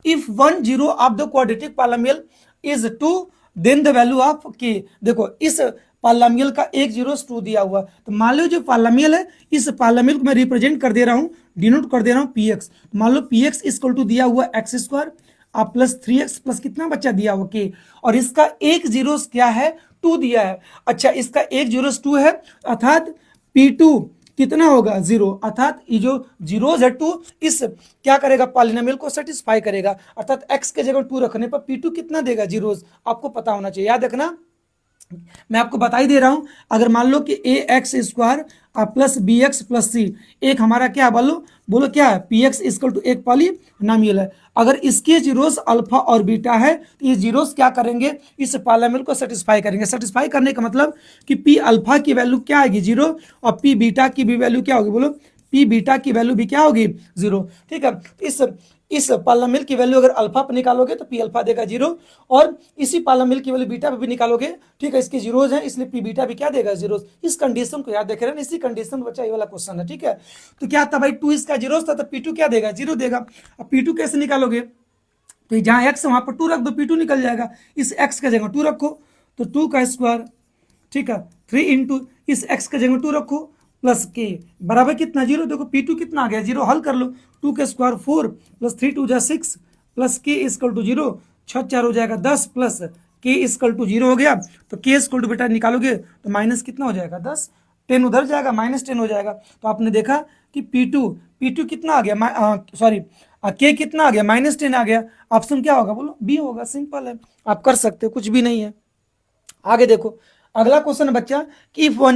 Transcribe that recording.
If 1 0 of the quadratic polynomial is 2 then the value of K. देखो इस polynomial का 1 0 2 दिया हुआ, तो मान लो जो पॉलिनोमियल है इस पॉलिनोमियल को मैं रिप्रेजेंट कर दे रहा हूँ, डिनोट कर दे रहा हूँ पी एक्स। मान लो पी एक्स इक्वल टू दिया हुआ एक्स स्क्वायर आप प्लस 3x प्लस कितना बच्चा दिया हुआ के, और इसका 1 0 क्या है 2 दिया है। अच्छा इसका 1 0 2 है, अर्थात P2 कितना होगा 0, अर्थात ये जो जीरोज है 2 इस क्या करेगा पॉलिनोमियल को सेटिस्फाई करेगा, अर्थात x के जगह 2 रखने पर P2 कितना देगा जीरोज, आपको पता होना चाहिए। याद रखना मैं आपको बता ही दे रहा हूं, अगर मान लो कि A X square plus B X plus C एक हमारा क्या बोलो क्या है पी एक्स इक्वल टू एक पॉलिनोमियल है। अगर इसके जीरोस अल्फा और बीटा है तो ये जीरोस क्या करेंगे इस पॉलिनोमियल को सेटिस्फाई करेंगे। सेटिस्फाई करने का मतलब कि पी अल्फा की वैल्यू क्या आएगी 0 और पी बीटा की भी वैल्यू क्या होगी, बोलो पी बीटा की वैल्यू भी क्या होगी 0। ठीक है, इस पॉलिनोमियल की वैल्यू अगर अल्फा पर निकालोगे तो पी अल्फा देगा 0, और इसी पॉलिनोमियल की वैल्यू बीटा पे भी निकालोगे, ठीक है, इसके जीरोज हैं इसलिए पी बीटा भी क्या देगा जीरोज। इस कंडीशन को याद देख रहे हैं, इसी कंडीशन में बच्चा ये वाला क्वेश्चन है। ठीक है, तो क्या था भाई 2 इसका जीरोज था तो P2 क्या देगा 0 देगा। अब P2 कैसे निकालोगे, तो जहां x है वहां पर 2 रख दो, P2 निकल जाएगा। इस x का जगह 2 रखो तो 2 का स्क्वायर, ठीक है 3 इंटू इस x का जगह 2 रखो प्लस के बराबर कितना 0। देखो P2 कितना आ गया 0, हल कर लो, 2 के स्क्वायर 4 प्लस 3 2 जा 6 प्लस के इक्वल टू 0, 6 4 हो जाएगा 10 प्लस के इक्वल टू 0 हो गया, तो के इक्वल टू बेटा निकालोगे तो माइनस कितना हो जाएगा 10, 10 उधर जाएगा माइनस 10 हो जाएगा। तो आपने देखा कि P2 कितना आ गया, सॉरी के कितना आ गया -10 आ गया। ऑप्शन क्या होगा बोलो बी होगा, सिंपल है, आप कर सकते हो, कुछ भी नहीं है। आगे देखो अगला क्वेश्चन है बच्चा कि इफ 1